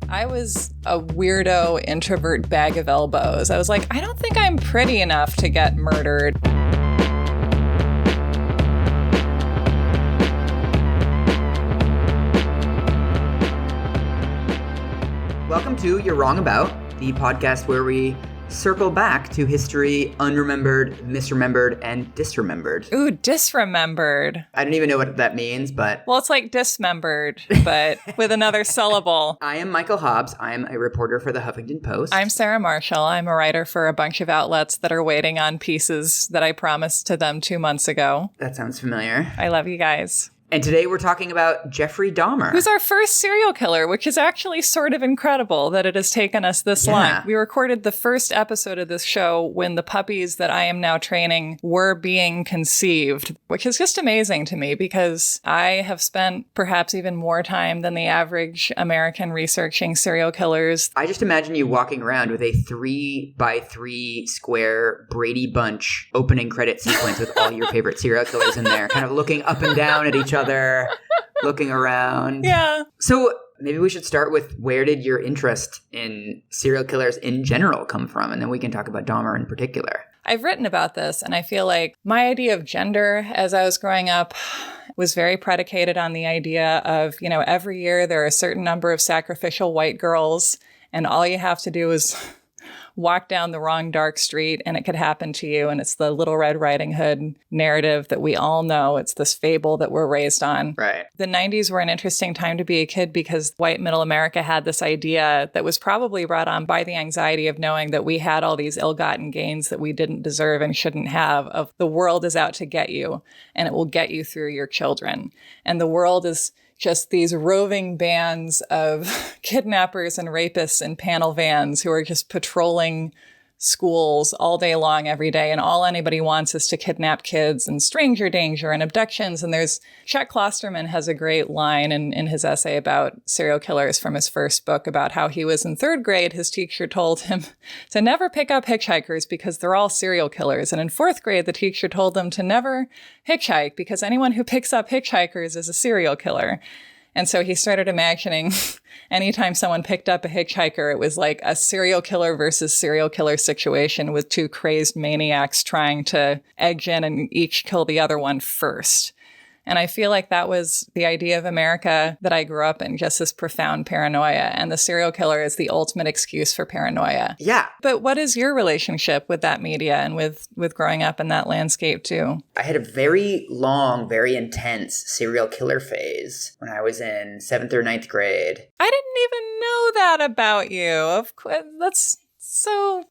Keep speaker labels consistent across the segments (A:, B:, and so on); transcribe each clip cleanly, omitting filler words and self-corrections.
A: I was a weirdo introvert bag of elbows. I was like, I don't think I'm pretty enough to get murdered.
B: Welcome to You're Wrong About, the podcast where we circle back to history unremembered, misremembered, and disremembered.
A: Ooh, disremembered.
B: I don't even know what that means, but...
A: Well, it's like dismembered, but with another syllable.
B: I am Michael Hobbs. I am a reporter for the Huffington Post.
A: I'm Sarah Marshall. I'm a writer for a bunch of outlets that are waiting on pieces that I promised to them 2 months ago.
B: That sounds familiar.
A: I love you guys.
B: And today we're talking about Jeffrey Dahmer.
A: Who's our first serial killer, which is actually sort of incredible that it has taken us this long. We recorded the first episode of this show when the puppies that I am now training were being conceived, which is just amazing to me because I have spent perhaps even more time than the average American researching serial killers.
B: I just imagine you walking around with a 3x3 square Brady Bunch opening credit sequence with all your favorite serial killers in there, kind of looking up and down at each other. Looking around.
A: Yeah.
B: So maybe we should start with, where did your interest in serial killers in general come from? And then we can talk about Dahmer in particular.
A: I've written about this, and I feel like my idea of gender as I was growing up was very predicated on the idea of, every year there are a certain number of sacrificial white girls, and all you have to do is walk down the wrong dark street and it could happen to you. And it's the Little Red Riding Hood narrative that we all know. It's this fable that we're raised on.
B: Right.
A: The 90s were an interesting time to be a kid because white middle America had this idea that was probably brought on by the anxiety of knowing that we had all these ill-gotten gains that we didn't deserve and shouldn't have, of the world is out to get you and it will get you through your children. And the world is just these roving bands of kidnappers and rapists in panel vans who are just patrolling schools all day long, every day. And all anybody wants is to kidnap kids and stranger danger and abductions. And Chuck Klosterman has a great line in his essay about serial killers from his first book about how he was in third grade. His teacher told him to never pick up hitchhikers because they're all serial killers. And in fourth grade, the teacher told them to never hitchhike because anyone who picks up hitchhikers is a serial killer. And so he started imagining anytime someone picked up a hitchhiker, it was like a serial killer versus serial killer situation with two crazed maniacs trying to edge in and each kill the other one first. And I feel like that was the idea of America that I grew up in, just this profound paranoia. And the serial killer is the ultimate excuse for paranoia.
B: Yeah.
A: But what is your relationship with that media and with growing up in that landscape too?
B: I had a very long, very intense serial killer phase when I was in 7th or 9th grade.
A: I didn't even know that about you. Of course,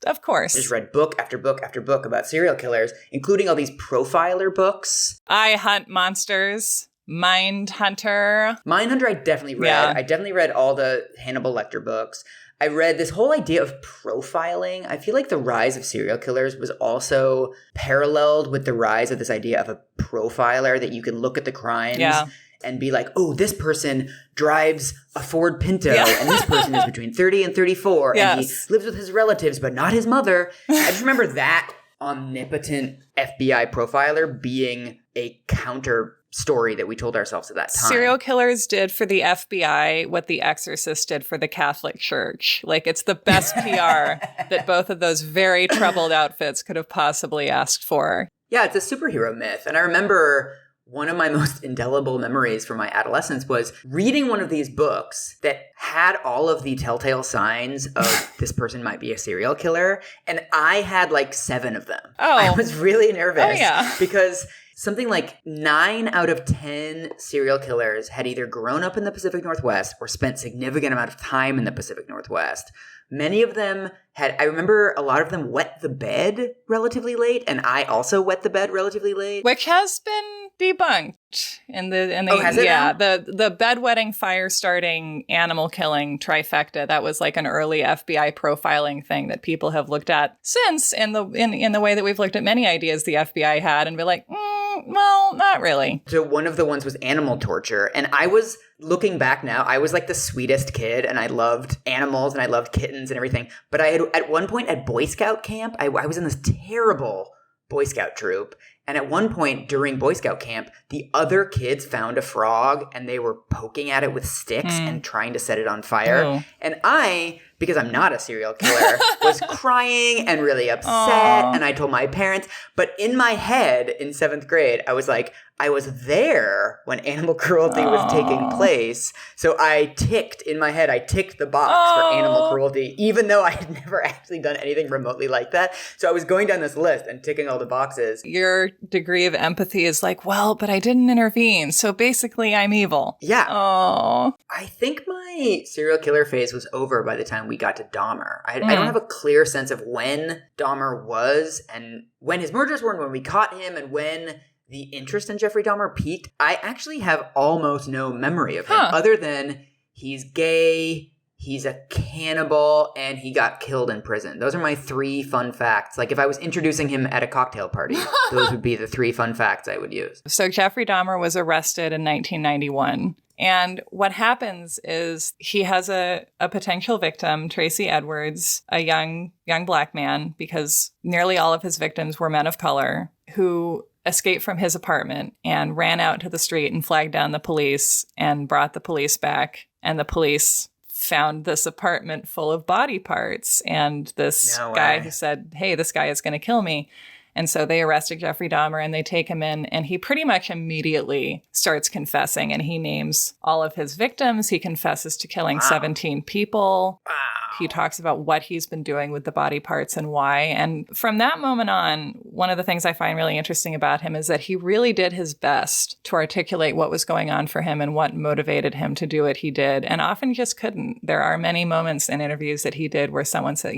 A: of course.
B: I just read book after book after book about serial killers, including all these profiler books.
A: I Hunt Monsters, Mindhunter.
B: Mindhunter I definitely read.
A: Yeah.
B: I definitely read all the Hannibal Lector books. I read this whole idea of profiling. I feel like the rise of serial killers was also paralleled with the rise of this idea of a profiler, that you can look at the crimes and be like, oh, this person drives a Ford Pinto, and this person is between 30 and 34, and he lives with his relatives, but not his mother. I just remember that omnipotent FBI profiler being a counter story that we told ourselves at that time.
A: Serial killers did for the FBI what The Exorcist did for the Catholic Church. Like, it's the best PR that both of those very troubled outfits could have possibly asked for.
B: Yeah, it's a superhero myth. And I remember one of my most indelible memories from my adolescence was reading one of these books that had all of the telltale signs of this person might be a serial killer. And I had like 7 of them.
A: Oh.
B: I was really nervous.
A: Oh, yeah.
B: Because something like 9 out of 10 serial killers had either grown up in the Pacific Northwest or spent significant amount of time in the Pacific Northwest. Many of them I remember a lot of them wet the bed relatively late, and I also wet the bed relatively late.
A: Which has been debunked in the
B: has it now?
A: the bedwetting, fire starting, animal killing trifecta. That was like an early FBI profiling thing that people have looked at since in the way that we've looked at many ideas the FBI had and be like, well, not really.
B: So one of the ones was animal torture, and I was looking back now, I was like the sweetest kid, and I loved animals and I loved kittens and everything. But I had at one point at Boy Scout camp, I was in this terrible Boy Scout troop. And at one point during Boy Scout camp, the other kids found a frog and they were poking at it with sticks and trying to set it on fire.
A: Oh.
B: And I, because I'm not a serial killer, was crying and really upset.
A: Aww.
B: And I told my parents. But in my head in 7th grade, I was like, I was there when animal cruelty was taking place. So I ticked the box for animal cruelty, even though I had never actually done anything remotely like that. So I was going down this list and ticking all the boxes.
A: Your degree of empathy is like, well, but I didn't intervene. So basically I'm evil.
B: Yeah.
A: Oh.
B: I think my serial killer phase was over by the time we got to Dahmer. I don't have a clear sense of when Dahmer was and when his murders were and when we caught him and when the interest in Jeffrey Dahmer peaked. I actually have almost no memory of him other than he's gay, he's a cannibal, and he got killed in prison. Those are my 3 fun facts. Like if I was introducing him at a cocktail party, those would be the 3 fun facts I would use.
A: So Jeffrey Dahmer was arrested in 1991. And what happens is he has a potential victim, Tracy Edwards, a young black man, because nearly all of his victims were men of color, who escaped from his apartment and ran out to the street and flagged down the police and brought the police back. And the police found this apartment full of body parts and this guy who said, hey, this guy is going to kill me. And so they arrested Jeffrey Dahmer and they take him in and he pretty much immediately starts confessing and he names all of his victims. He confesses to killing 17 people.
B: Wow.
A: He talks about what he's been doing with the body parts and why. And from that moment on, one of the things I find really interesting about him is that he really did his best to articulate what was going on for him and what motivated him to do what he did, and often just couldn't. There are many moments in interviews that he did where someone said,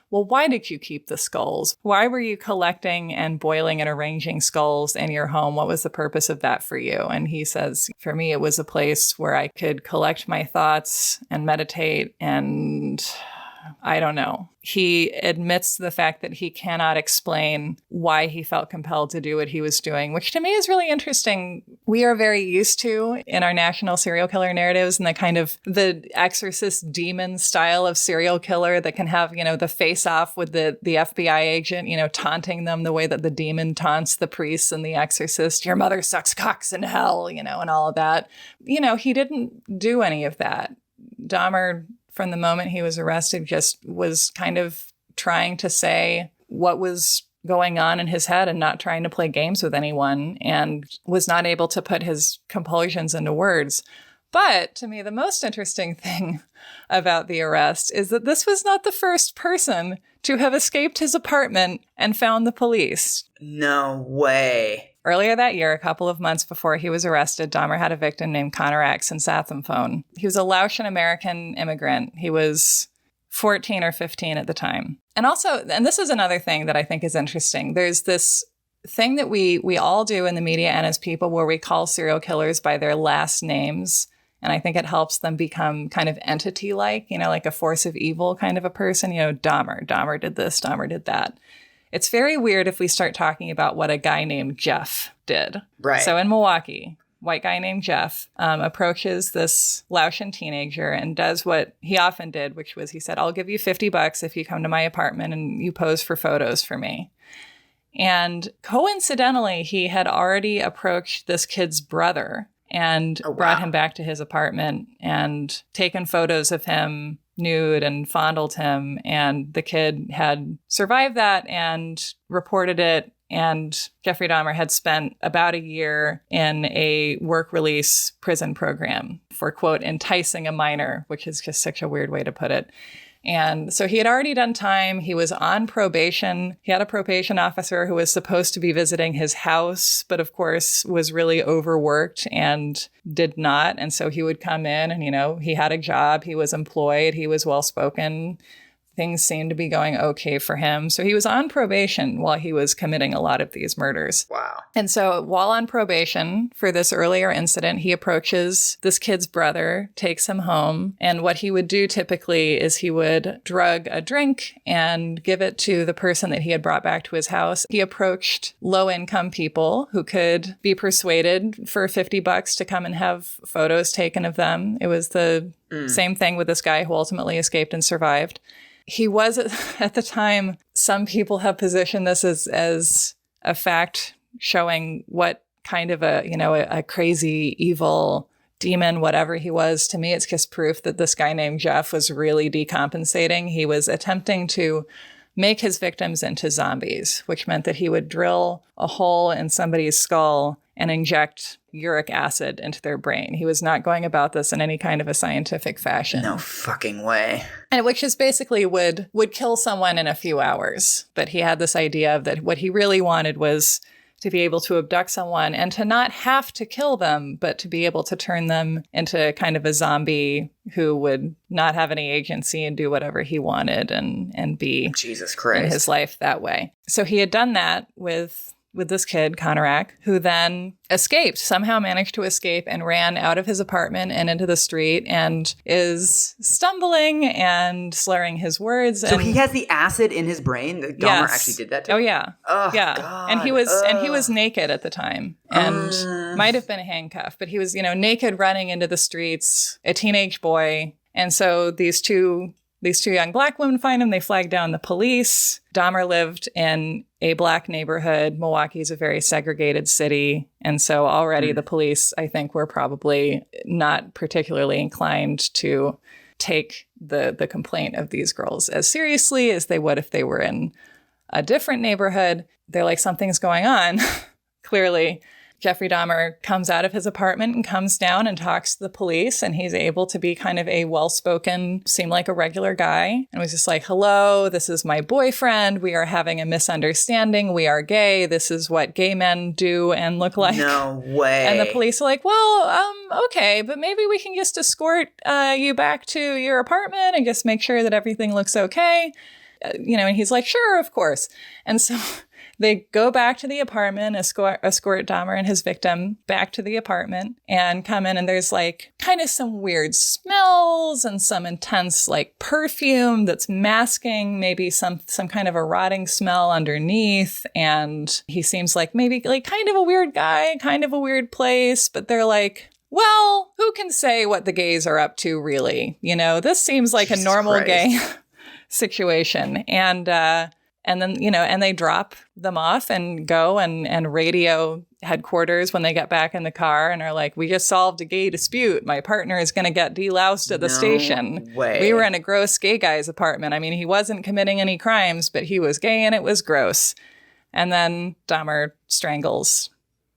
A: why did you keep the skulls? Why were you collecting and boiling and arranging skulls in your home? What was the purpose of that for you? And he says, for me, it was a place where I could collect my thoughts and meditate and I don't know. He admits the fact that he cannot explain why he felt compelled to do what he was doing, which to me is really interesting. We are very used to in our national serial killer narratives and the kind of the exorcist demon style of serial killer that can have, the face off with the FBI agent, taunting them the way that the demon taunts the priests and the exorcist. Your mother sucks cocks in hell, and all of that. He didn't do any of that. Dahmer, from the moment he was arrested, just was kind of trying to say what was going on in his head and not trying to play games with anyone, and was not able to put his compulsions into words. But to me, the most interesting thing about the arrest is that this was not the first person to have escaped his apartment and found the police.
B: No way.
A: Earlier that year, a couple of months before he was arrested, Dahmer had a victim named Connor X in Southampton. He was a Laotian American immigrant. He was 14 or 15 at the time. And also, and this is another thing that I think is interesting, there's this thing that we all do in the media and as people where we call serial killers by their last names. And I think it helps them become kind of entity-like, like a force of evil kind of a person. Dahmer did this, Dahmer did that. It's very weird if we start talking about what a guy named Jeff did.
B: Right.
A: So in Milwaukee, white guy named Jeff approaches this Laotian teenager and does what he often did, which was he said, I'll give you $50 if you come to my apartment and you pose for photos for me. And coincidentally, he had already approached this kid's brother and brought him back to his apartment and taken photos of him nude and fondled him. And the kid had survived that and reported it. And Jeffrey Dahmer had spent about a year in a work release prison program for, quote, enticing a minor, which is just such a weird way to put it. And so he had already done time. He was on probation. He had a probation officer who was supposed to be visiting his house, but of course was really overworked and did not. And so he would come in and, he had a job. He was employed. He was well-spoken. Things seemed to be going okay for him. So he was on probation while he was committing a lot of these murders.
B: Wow.
A: And so while on probation for this earlier incident, he approaches this kid's brother, takes him home. And what he would do typically is he would drug a drink and give it to the person that he had brought back to his house. He approached low-income people who could be persuaded for $50 to come and have photos taken of them. It was the same thing with this guy who ultimately escaped and survived. He was, at the time, some people have positioned this as a fact showing what kind of a crazy, evil demon, whatever he was. To me, it's just proof that this guy named Jeff was really decompensating. He was attempting to make his victims into zombies, which meant that he would drill a hole in somebody's skull and inject uric acid into their brain. He was not going about this in any kind of a scientific fashion.
B: No fucking way.
A: And which is basically would kill someone in a few hours. But he had this idea of that what he really wanted was to be able to abduct someone and to not have to kill them, but to be able to turn them into kind of a zombie who would not have any agency and do whatever he wanted and be
B: Jesus Christ
A: in his life that way. So he had done that with this kid, Conorak, who then escaped, somehow managed to escape and ran out of his apartment and into the street and is stumbling and slurring his words.
B: So he has the acid in his brain? Dahmer actually did that to him?
A: Oh, yeah.
B: Oh,
A: yeah.
B: God.
A: And he was naked at the time and might have been handcuffed, but he was, naked running into the streets, a teenage boy. And so these two young black women find him. They flag down the police. Dahmer lived in a black neighborhood. Milwaukee is a very segregated city. And so already the police, I think, were probably not particularly inclined to take the complaint of these girls as seriously as they would if they were in a different neighborhood. They're like, something's going on, clearly. Jeffrey Dahmer comes out of his apartment and comes down and talks to the police, and he's able to be kind of a well-spoken, seem like a regular guy. And was just like, hello, this is my boyfriend. We are having a misunderstanding. We are gay. This is what gay men do and look like.
B: No way.
A: And the police are like, well, okay, but maybe we can just escort you back to your apartment and just make sure that everything looks okay. And he's like, sure, of course. And so they go back to the apartment, escort Dahmer and his victim back to the apartment and come in, and there's like kind of some weird smells and some intense like perfume that's masking maybe some kind of a rotting smell underneath. And he seems like maybe like kind of a weird guy, kind of a weird place, but they're like, well, who can say what the gays are up to really? This seems like Jesus a normal Christ. Gay situation. And then, and they drop them off and go and radio headquarters when they get back in the car and are like, we just solved a gay dispute. My partner is going to get deloused at the station.
B: Way.
A: We were in a gross gay guy's apartment. I mean, he wasn't committing any crimes, but he was gay and it was gross. And then Dahmer strangles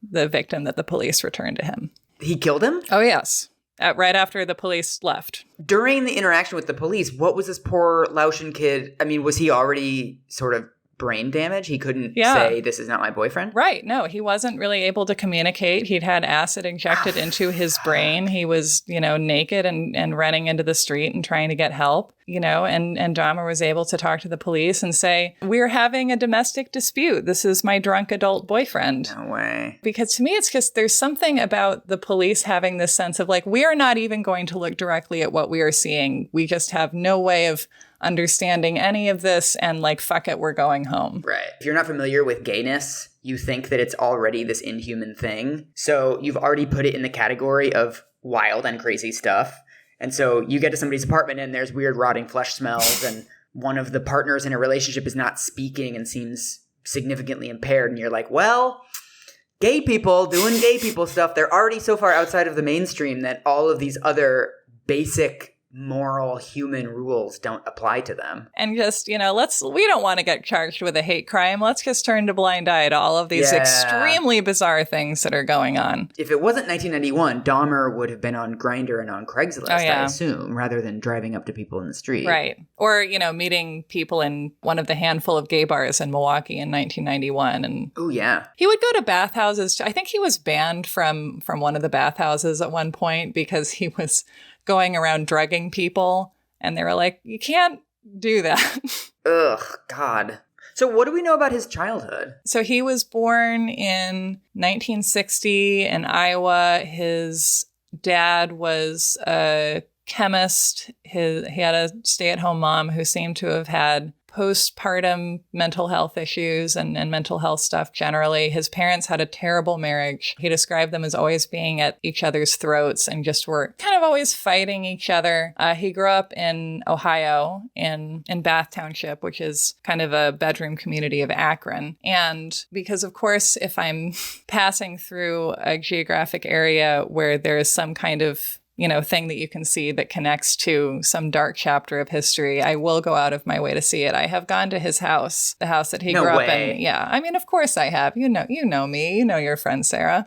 A: the victim that the police returned to him.
B: He killed him?
A: Oh, yes. Right after the police left.
B: During the interaction with the police, what was this poor Laotian kid? I mean, was he already sort of brain damaged? He couldn't say, this is not my boyfriend?
A: Right. No, he wasn't really able to communicate. He'd had acid injected into his brain. He was, naked and running into the street and trying to get help, and Dahmer was able to talk to the police and say, we're having a domestic dispute. This is my drunk adult boyfriend.
B: No way.
A: Because to me, it's just there's something about the police having this sense of like, we are not even going to look directly at what we are seeing. We just have no way of understanding any of this, and like, fuck it, we're going home.
B: Right. If you're not familiar with gayness, you think that it's already this inhuman thing. So you've already put it in the category of wild and crazy stuff. And so you get to somebody's apartment and there's weird rotting flesh smells and one of the partners in a relationship is not speaking and seems significantly impaired. And you're like, well, gay people doing gay people stuff, they're already so far outside of the mainstream that all of these other basic moral human rules don't apply to them.
A: And just, we don't want to get charged with a hate crime. Let's just turn a blind eye to all of these extremely bizarre things that are going on.
B: If it wasn't 1991, Dahmer would have been on Grindr and on Craigslist, I assume, rather than driving up to people in the street.
A: Right. Or, meeting people in one of the handful of gay bars in Milwaukee in 1991. And
B: oh, yeah.
A: He would go to bathhouses. I think he was banned from one of the bathhouses at one point because he was going around drugging people, and they were like, you can't do that.
B: Ugh, God. So what do we know about his childhood? So
A: he was born in 1960 in Iowa. His dad was a chemist. He had a stay-at-home mom who seemed to have had postpartum mental health issues and mental health stuff generally. His parents had a terrible marriage. He described them as always being at each other's throats and just were kind of always fighting each other. He grew up in Ohio, in Bath Township, which is kind of a bedroom community of Akron. And because, of course, if I'm passing through a geographic area where there's some kind of thing that you can see that connects to some dark chapter of history, I will go out of my way to see it. I have gone to his house, the house that he grew up in. Yeah. I mean, of course I have. You know me. You know your friend Sarah.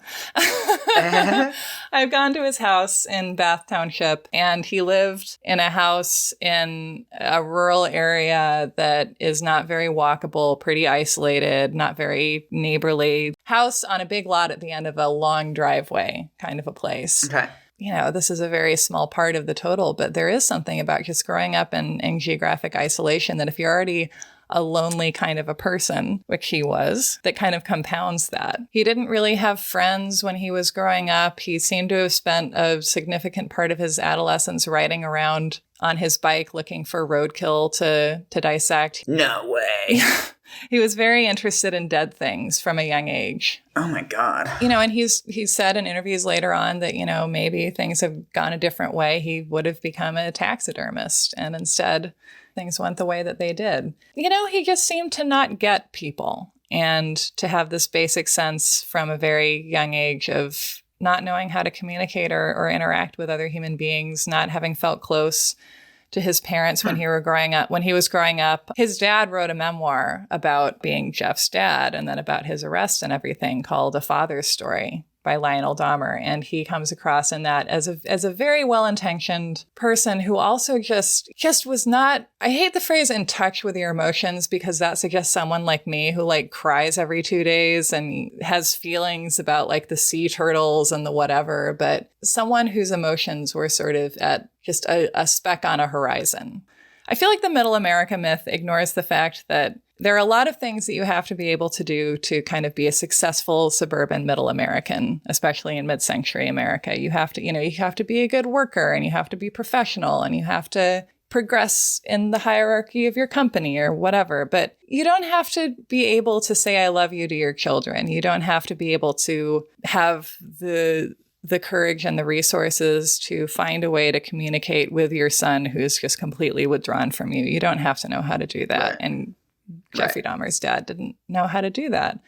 A: I've gone to his house in Bath Township, and he lived in a house in a rural area that is not very walkable, pretty isolated, not very neighborly. House on a big lot at the end of a long driveway kind of a place.
B: Okay.
A: This is a very small part of the total, but there is something about just growing up in geographic isolation that if you're already a lonely kind of a person, which he was, that kind of compounds that. He didn't really have friends when he was growing up. He seemed to have spent a significant part of his adolescence riding around on his bike looking for roadkill to dissect.
B: No way.
A: He was very interested in dead things from a young age.
B: Oh my God.
A: And he's said in interviews later on that, maybe things have gone a different way. He would have become a taxidermist, and instead things went the way that they did. He just seemed to not get people and to have this basic sense from a very young age of not knowing how to communicate or interact with other human beings, not having felt close to his parents when he was growing up. His dad wrote a memoir about being Jeff's dad and then about his arrest and everything called A Father's Story by Lionel Dahmer. And he comes across in that as a very well-intentioned person who also just was not, I hate the phrase in touch with your emotions, because that suggests someone like me who cries every 2 days and has feelings about the sea turtles and the whatever, but someone whose emotions were sort of at just a speck on a horizon. I feel like the Middle America myth ignores the fact that there are a lot of things that you have to be able to do to kind of be a successful suburban Middle American, especially in mid-century America. You have to be a good worker, and you have to be professional, and you have to progress in the hierarchy of your company or whatever. But you don't have to be able to say I love you to your children. You don't have to be able to have the courage and the resources to find a way to communicate with your son who's just completely withdrawn from you. You don't have to know how to do that.
B: Right.
A: And Jeffrey Dahmer's dad didn't know how to do that.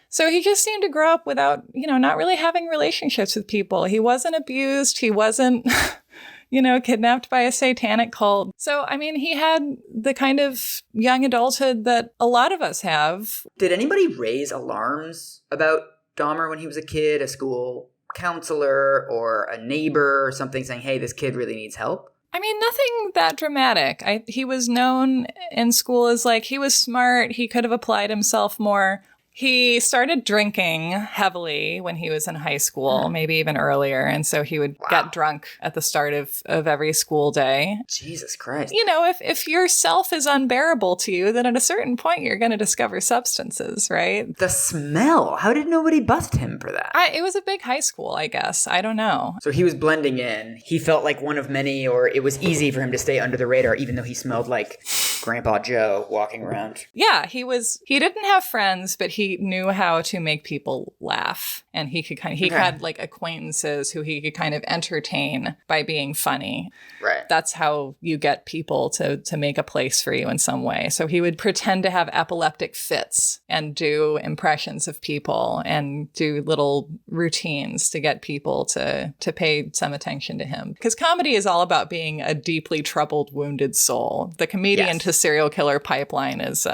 A: So he just seemed to grow up without, not really having relationships with people. He wasn't abused. He wasn't, kidnapped by a satanic cult. So, he had the kind of young adulthood that a lot of us have.
B: Did anybody raise alarms about Dahmer when he was a kid, a school counselor or a neighbor or something saying, hey, this kid really needs help?
A: Nothing that dramatic. He was known in school as he was smart. He could have applied himself more. He started drinking heavily when he was in high school, maybe even earlier. And so he would get drunk at the start of every school day.
B: Jesus Christ.
A: If yourself is unbearable to you, then at a certain point, you're going to discover substances, right?
B: The smell. How did nobody bust him for that?
A: It was a big high school, I guess. I don't know.
B: So he was blending in. He felt like one of many, or it was easy for him to stay under the radar, even though he smelled like Grandpa Joe walking around.
A: Yeah, he didn't have friends, but he knew how to make people laugh. And he had acquaintances who he could kind of entertain by being funny.
B: Right.
A: That's how you get people to make a place for you in some way. So he would pretend to have epileptic fits and do impressions of people and do little routines to get people to pay some attention to him. Because comedy is all about being a deeply troubled, wounded soul. The comedian to serial killer pipeline is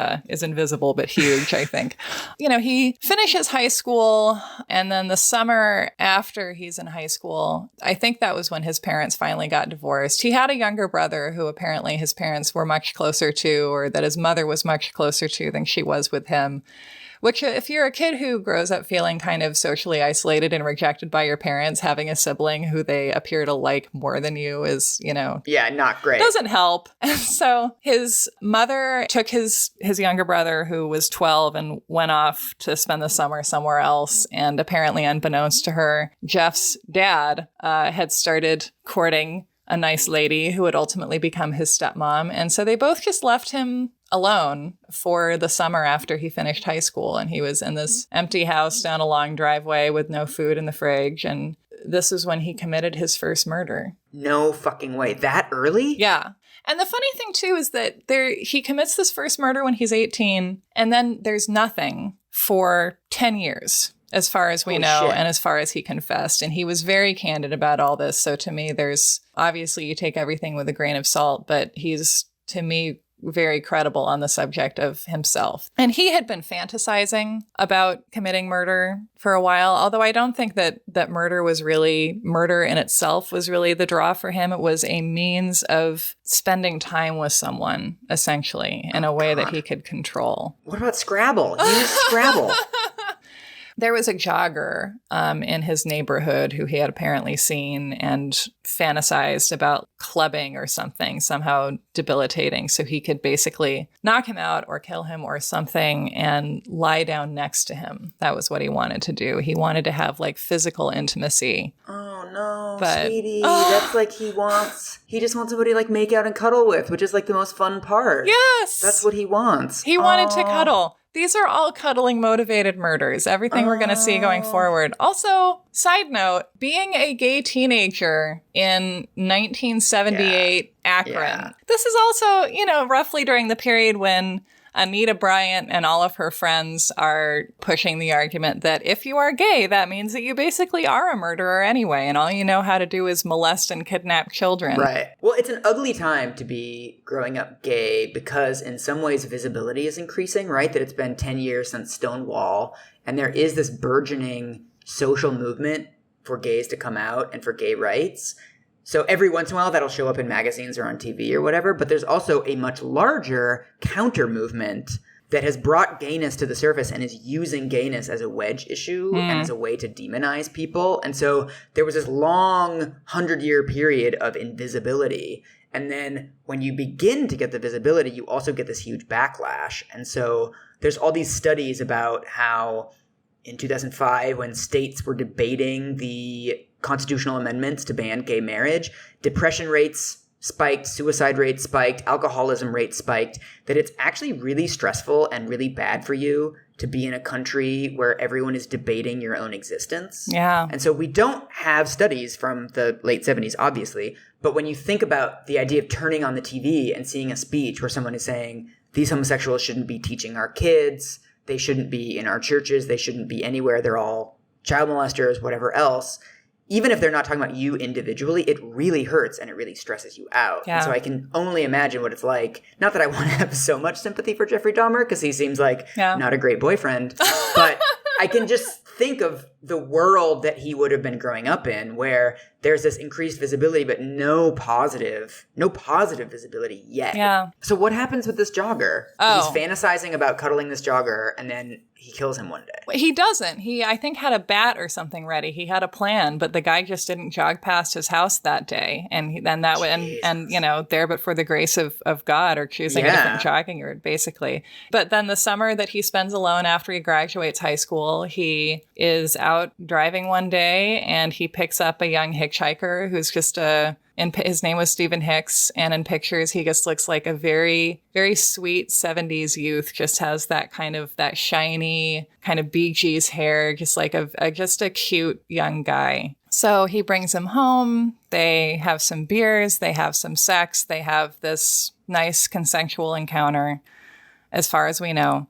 A: invisible but huge, I think. He finishes high school, and then the summer after he's in high school, I think that was when his parents finally got divorced. He had a younger brother who apparently his parents were much closer to, or that his mother was much closer to than she was with him. Which, if you're a kid who grows up feeling kind of socially isolated and rejected by your parents, having a sibling who they appear to like more than you is,
B: Yeah, not great.
A: Doesn't help. And so his mother took his younger brother, who was 12, and went off to spend the summer somewhere else. And apparently, unbeknownst to her, Jeff's dad had started courting a nice lady who would ultimately become his stepmom. And so they both just left him alone for the summer after he finished high school. And he was in this empty house down a long driveway with no food in the fridge. And this is when he committed his first murder.
B: No fucking way. That early?
A: Yeah. And the funny thing, too, is that he commits this first murder when he's 18, and then there's nothing for 10 years, as far as we know, and as far as he confessed. And he was very candid about all this. So to me, there's obviously you take everything with a grain of salt, but he's, to me, very credible on the subject of himself. And he had been fantasizing about committing murder for a while, although I don't think that murder in itself was really the draw for him. It was a means of spending time with someone, essentially, in a way that he could control.
B: What about Scrabble? He used Scrabble.
A: There was a jogger in his neighborhood who he had apparently seen and fantasized about clubbing or something, somehow debilitating, so he could basically knock him out or kill him or something and lie down next to him. That was what he wanted to do. He wanted to have like physical intimacy.
B: Oh no, sweetie. That's like he just wants somebody to like make out and cuddle with, which is like the most fun part.
A: Yes.
B: That's what he wants.
A: He wanted to cuddle. These are all cuddling motivated murders, everything we're going to see going forward. Also, side note, being a gay teenager in 1978 Akron. Yeah. This is also, roughly during the period when Anita Bryant and all of her friends are pushing the argument that if you are gay, that means that you basically are a murderer anyway, and all you know how to do is molest and kidnap children.
B: Right. Well, it's an ugly time to be growing up gay because in some ways visibility is increasing, right? That it's been 10 years since Stonewall, and there is this burgeoning social movement for gays to come out and for gay rights. So every once in a while that'll show up in magazines or on TV or whatever, but there's also a much larger counter movement that has brought gayness to the surface and is using gayness as a wedge issue and as a way to demonize people. And so there was this long 100-year period of invisibility. And then when you begin to get the visibility, you also get this huge backlash. And so there's all these studies about how in 2005, when states were debating the constitutional amendments to ban gay marriage, depression rates spiked, suicide rates spiked, alcoholism rates spiked, that it's actually really stressful and really bad for you to be in a country where everyone is debating your own existence.
A: Yeah.
B: And so we don't have studies from the late 70s, obviously, but when you think about the idea of turning on the TV and seeing a speech where someone is saying, these homosexuals shouldn't be teaching our kids, they shouldn't be in our churches, they shouldn't be anywhere, they're all child molesters, whatever else, even if they're not talking about you individually, it really hurts and it really stresses you out.
A: Yeah.
B: And so I can only imagine what it's like. Not that I want to have so much sympathy for Jeffrey Dahmer because he seems like not a great boyfriend, but I can just think of the world that he would have been growing up in where there's this increased visibility, but no positive visibility yet.
A: Yeah.
B: So what happens with this jogger?
A: Oh.
B: He's fantasizing about cuddling this jogger and then he kills him one day.
A: He doesn't. He, I think, had a bat or something ready. He had a plan, but the guy just didn't jog past his house that day. And then that would, and there but for the grace of God or choosing a different jogging route, basically. But then the summer that he spends alone after he graduates high school, he is out driving one day and he picks up a young hitchhiker who's just his name was Stephen Hicks, and in pictures he just looks like a very, very sweet 70s youth, just has that that shiny kind of Bee Gees hair, just like just a cute young guy. So he brings him home, they have some beers, they have some sex, they have this nice consensual encounter, as far as we know.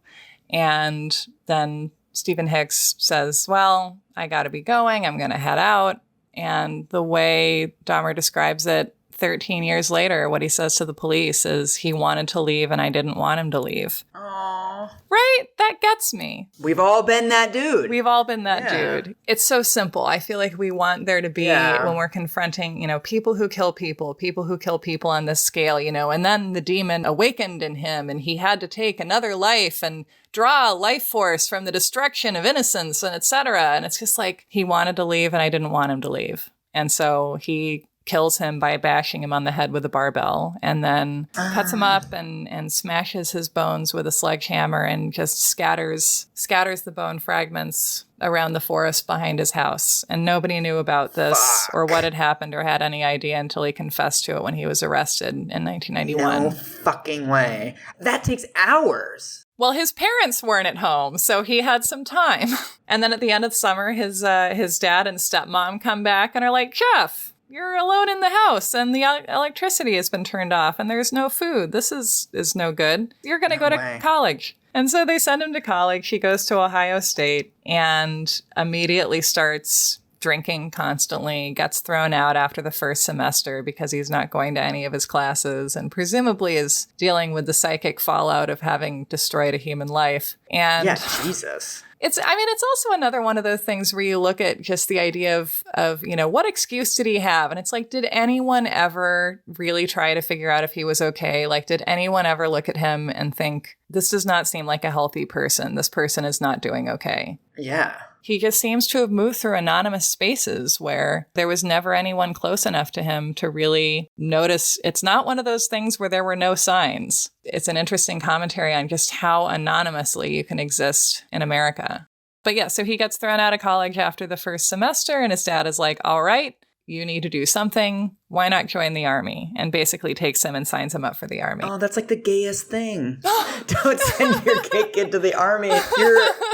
A: And then Stephen Hicks says, well, I gotta be going, I'm gonna head out. And the way Dahmer describes it 13 years later, what he says to the police is he wanted to leave and I didn't want him to leave.
B: Aww.
A: Right? That gets me.
B: We've all been that dude.
A: We've all been that dude. It's so simple. I feel like we want there to be, when we're confronting, people who kill people on this scale, and then the demon awakened in him and he had to take another life and draw life force from the destruction of innocence and etc. And it's just like he wanted to leave and I didn't want him to leave. And so he kills him by bashing him on the head with a barbell, and then cuts him up and smashes his bones with a sledgehammer and just scatters the bone fragments around the forest behind his house. And nobody knew about this or what had happened or had any idea until he confessed to it when he was arrested in 1991.
B: No fucking way. That takes hours.
A: Well, his parents weren't at home, so he had some time. And then at the end of the summer, his dad and stepmom come back and are like, Jeff, you're alone in the house and the electricity has been turned off and there's no food. This is no good. You're going to go to college. And so they send him to college. He goes to Ohio State and immediately starts drinking constantly, gets thrown out after the first semester because he's not going to any of his classes, and presumably is dealing with the psychic fallout of having destroyed a human life. And
B: yeah, Jesus.
A: It's also another one of those things where you look at just the idea of, what excuse did he have? And it's like, did anyone ever really try to figure out if he was okay? Like, did anyone ever look at him and think, this does not seem like a healthy person. This person is not doing okay.
B: Yeah.
A: He just seems to have moved through anonymous spaces where there was never anyone close enough to him to really notice. It's not one of those things where there were no signs. It's an interesting commentary on just how anonymously you can exist in America. But yeah, so he gets thrown out of college after the first semester, and his dad is like, all right, you need to do something. Why not join the army? And basically takes him and signs him up for the army.
B: Oh, that's like the gayest thing. Don't send your gay kid to the army.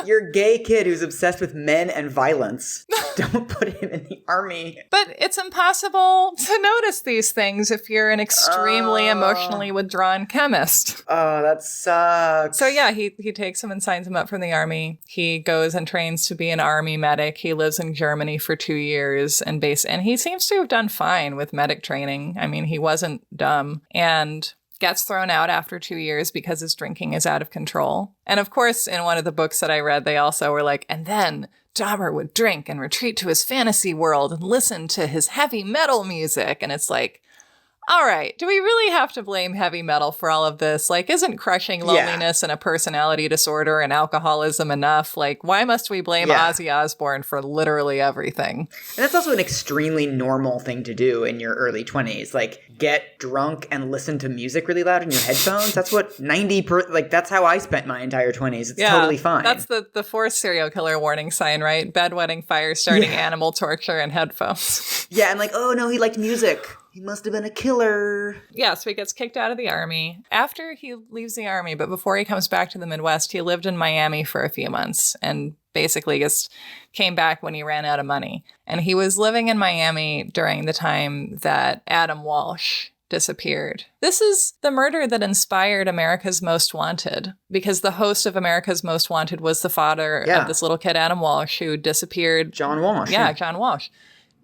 B: Your gay kid who's obsessed with men and violence. Don't put him in the army.
A: But it's impossible to notice these things if you're an extremely emotionally withdrawn chemist.
B: Oh, that sucks.
A: So yeah, he takes him and signs him up for the army. He goes and trains to be an army medic. He lives in Germany for 2 years and he seems to have done fine with medic training. I mean, he wasn't dumb, and gets thrown out after 2 years because his drinking is out of control. And of course, in one of the books that I read, they also were like, and then Dahmer would drink and retreat to his fantasy world and listen to his heavy metal music. And it's like, all right, do we really have to blame heavy metal for all of this? Like, isn't crushing loneliness and a personality disorder and alcoholism enough? Like, why must we blame Ozzy Osbourne for literally everything?
B: And that's also an extremely normal thing to do in your early 20s. Like, get drunk and listen to music really loud in your headphones. That's what that's how I spent my entire 20s. It's totally fine.
A: That's the fourth serial killer warning sign, right? Bedwetting, fire starting, animal torture, and headphones.
B: Yeah, and like, oh no, he liked music. He must have been a killer.
A: Yeah, so he gets kicked out of the army. After he leaves the army, but before he comes back to the Midwest, he lived in Miami for a few months and basically just came back when he ran out of money. And he was living in Miami during the time that Adam Walsh disappeared. This is the murder that inspired America's Most Wanted, because the host of America's Most Wanted was the father of this little kid, Adam Walsh, who disappeared.
B: John Walsh.
A: Yeah, John Walsh.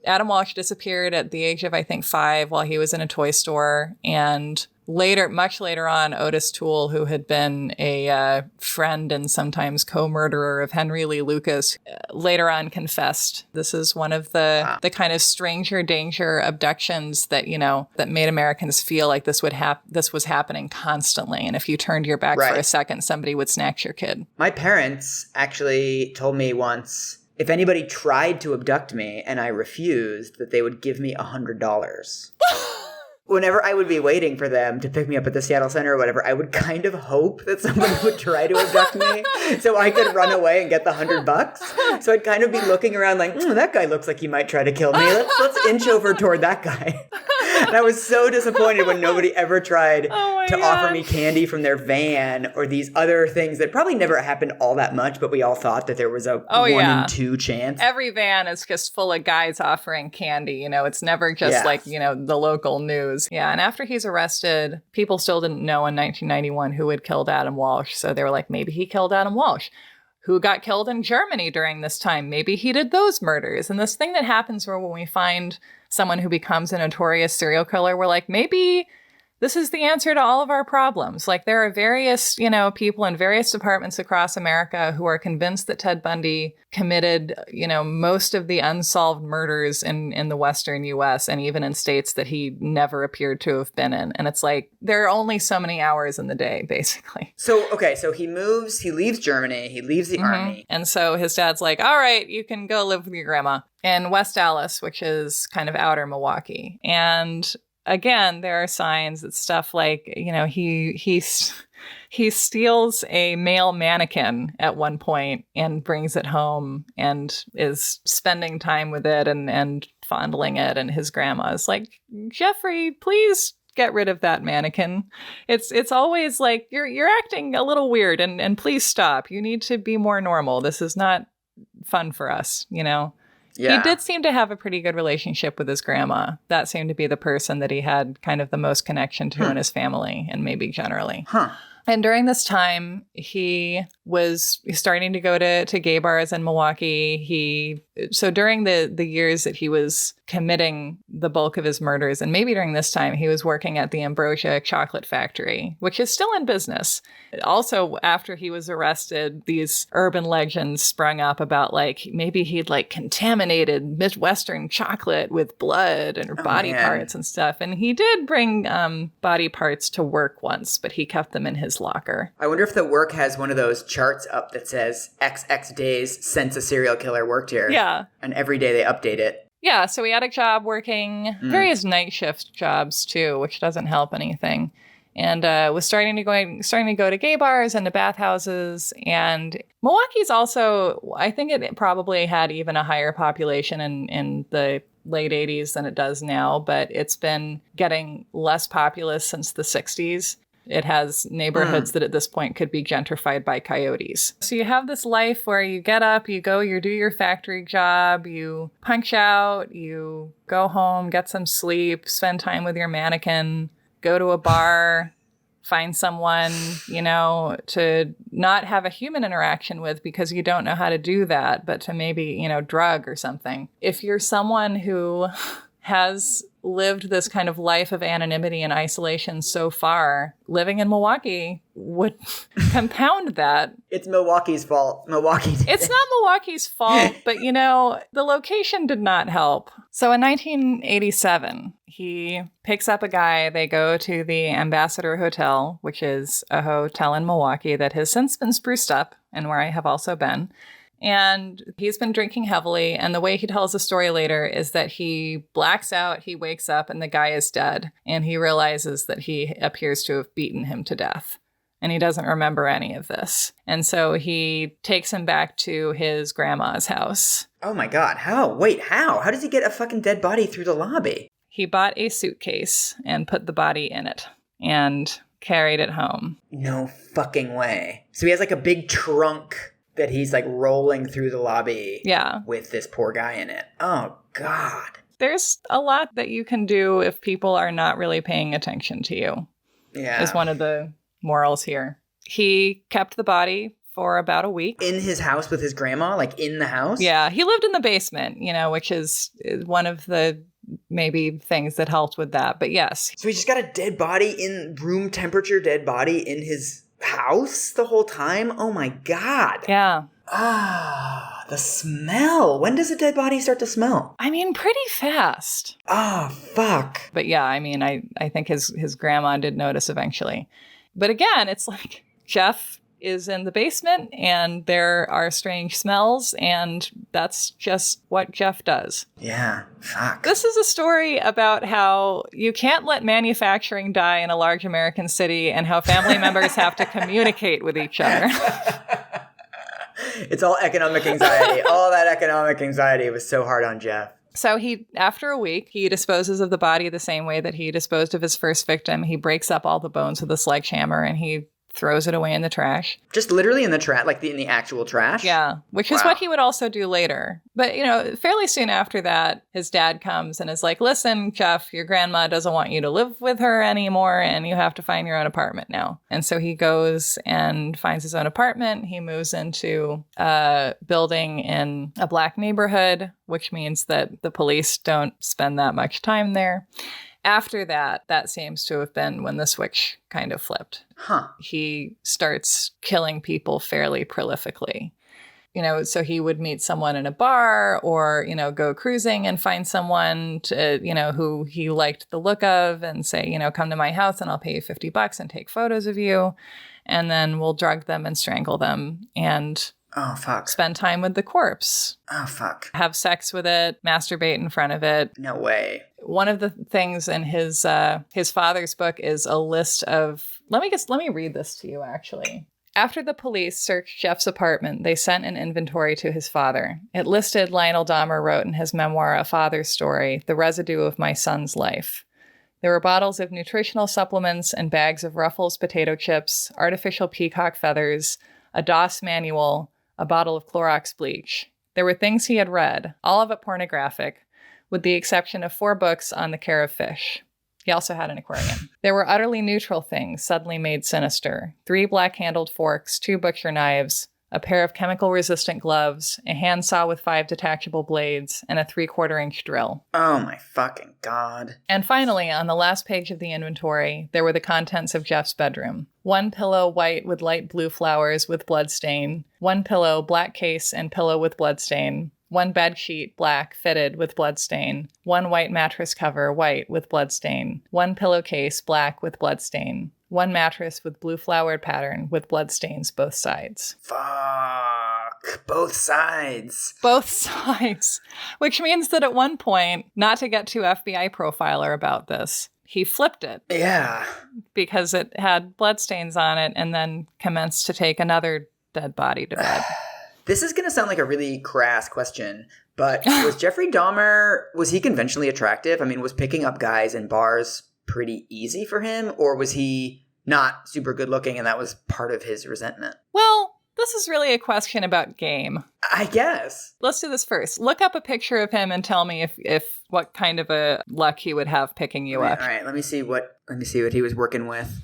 A: Adam Walsh disappeared at the age of, I think, 5 while he was in a toy store. And much later on, Otis Toole, who had been a friend and sometimes co-murderer of Henry Lee Lucas, later on confessed. This is one of the kind of stranger danger abductions that, that made Americans feel like this was happening constantly. And if you turned your back for a second, somebody would snatch your kid.
B: My parents actually told me once, if anybody tried to abduct me and I refused, that they would give me $100. Whenever I would be waiting for them to pick me up at the Seattle Center or whatever, I would kind of hope that somebody would try to abduct me so I could run away and get the $100. So I'd kind of be looking around like, that guy looks like he might try to kill me. Let's inch over toward that guy. And I was so disappointed when nobody ever tried to offer me candy from their van or these other things that probably never happened all that much, but we all thought that there was a 1 in 2 chance.
A: Every van is just full of guys offering candy. It's never just like, the local news. Yeah. And after he's arrested, people still didn't know in 1991 who had killed Adam Walsh. So they were like, maybe he killed Adam Walsh. Who got killed in Germany during this time? Maybe he did those murders. And this thing that happens where when we find someone who becomes a notorious serial killer, we're like, maybe this is the answer to all of our problems. Like, there are various, people in various departments across America who are convinced that Ted Bundy committed, most of the unsolved murders in the Western U.S. and even in states that he never appeared to have been in. And it's like, there are only so many hours in the day, basically.
B: So he leaves Germany, he leaves the army.
A: And so his dad's like, all right, you can go live with your grandma in West Dallas, which is kind of outer Milwaukee. And again, there are signs that stuff like, he steals a male mannequin at one point and brings it home and is spending time with it and fondling it. And his grandma is like, Jeffrey, please get rid of that mannequin. It's always like, you're acting a little weird and please stop. You need to be more normal. This is not fun for us, Yeah. He did seem to have a pretty good relationship with his grandma. That seemed to be the person that he had kind of the most connection to in his family and maybe generally. And during this time, he was starting to go to gay bars in Milwaukee. So during the years that he was committing the bulk of his murders, and maybe during this time, he was working at the Ambrosia chocolate factory, which is still in business. Also, after he was arrested, these urban legends sprung up about like maybe he'd like contaminated Midwestern chocolate with blood and body parts and stuff. And he did bring body parts to work once, but he kept them in his locker.
B: I wonder if the work has one of those charts up that says XX days since a serial killer worked here.
A: Yeah.
B: And every day they update it.
A: Yeah, so he had a job working various night shift jobs too, which doesn't help anything. And was starting to go to gay bars and to bathhouses. And Milwaukee's also, I think it probably had even a higher population in the late 80s than it does now, but it's been getting less populous since the 60s. It has neighborhoods that at this point could be gentrified by coyotes. So you have this life where you get up, you do your factory job, you punch out, you go home, get some sleep, spend time with your mannequin, go to a bar, find someone, to not have a human interaction with because you don't know how to do that, but to maybe, drug or something. If you're someone who has lived this kind of life of anonymity and isolation so far, living in Milwaukee would compound that.
B: It's Milwaukee's fault.
A: It's not Milwaukee's fault, but the location did not help. So in 1987, he picks up a guy. They go to the Ambassador Hotel, which is a hotel in Milwaukee that has since been spruced up and where I have also been. And he's been drinking heavily. And the way he tells the story later is that he blacks out, he wakes up, and the guy is dead. And he realizes that he appears to have beaten him to death. And he doesn't remember any of this. And so he takes him back to his grandma's house.
B: Oh my God. How? Wait, how? How does he get a fucking dead body through the lobby?
A: He bought a suitcase and put the body in it and carried it home.
B: No fucking way. So he has like a big trunk that he's like rolling through the lobby with this poor guy in it. Oh, God.
A: There's a lot that you can do if people are not really paying attention to you.
B: Yeah.
A: Is one of the morals here. He kept the body for about a week.
B: In his house with his grandma? Like in the house?
A: Yeah. He lived in the basement, which is one of the maybe things that helped with that. But yes.
B: So he just got a dead body in room temperature, dead body in his house the whole time? Oh my God.
A: Yeah.
B: Ah, the smell. When does a dead body start to smell?
A: I mean, pretty fast.
B: Oh, fuck.
A: But yeah, I mean, I think his grandma did notice eventually. But again, it's like Jeff is in the basement and there are strange smells and that's just what Jeff does.
B: Yeah, fuck.
A: This is a story about how you can't let manufacturing die in a large American city and how family members have to communicate with each other.
B: It's all economic anxiety. All that economic anxiety was so hard on Jeff.
A: So after a week, he disposes of the body the same way that he disposed of his first victim. He breaks up all the bones with a sledgehammer and he throws it away in the trash.
B: Just literally in the trash, like in the actual trash?
A: Yeah, which is what he would also do later. But, fairly soon after that, his dad comes and is like, listen, Jeff, your grandma doesn't want you to live with her anymore and you have to find your own apartment now. And so he goes and finds his own apartment. He moves into a building in a black neighborhood, which means that the police don't spend that much time there. After that, that seems to have been when the switch kind of flipped.
B: Huh.
A: He starts killing people fairly prolifically. So he would meet someone in a bar or, go cruising and find someone to, who he liked the look of and say, come to my house and I'll pay you $50 and take photos of you. And then we'll drug them and strangle them and
B: oh, fuck.
A: Spend time with the corpse.
B: Oh, fuck.
A: Have sex with it, masturbate in front of it.
B: No way.
A: One of the things in his father's book is a list of, let me read this to you actually. After the police searched Jeff's apartment, they sent an inventory to his father. It listed, Lionel Dahmer wrote in his memoir, A Father's Story, the residue of my son's life. There were bottles of nutritional supplements and bags of Ruffles potato chips, artificial peacock feathers, a DOS manual, a bottle of Clorox bleach. There were things he had read, all of it pornographic, with the exception of 4 books on the care of fish. He also had an aquarium. There were utterly neutral things suddenly made sinister. 3 black-handled forks, 2 butcher knives, a pair of chemical-resistant gloves, a handsaw with 5 detachable blades, and a 3/4-inch drill.
B: Oh my fucking God.
A: And finally, on the last page of the inventory, there were the contents of Jeff's bedroom. 1 pillow white with light blue flowers with bloodstain. 1 pillow black case and pillow with bloodstain. 1 bed sheet, black, fitted with bloodstain. 1 white mattress cover, white with bloodstain. 1 pillowcase, black with bloodstain. 1 mattress with blue flowered pattern with bloodstains both sides.
B: Fuck. Both sides.
A: Both sides. Which means that at one point, not to get too FBI profiler about this, he flipped it.
B: Yeah.
A: Because it had bloodstains on it and then commenced to take another dead body to bed.
B: This is going to sound like a really crass question, but was Jeffrey Dahmer, was he conventionally attractive? I mean, was picking up guys in bars pretty easy for him, or was he not super good looking and that was part of his resentment?
A: Well, this is really a question about game.
B: I guess.
A: Let's do this first. Look up a picture of him and tell me if what kind of a luck he would have picking you up.
B: All right, let me see what he was working with.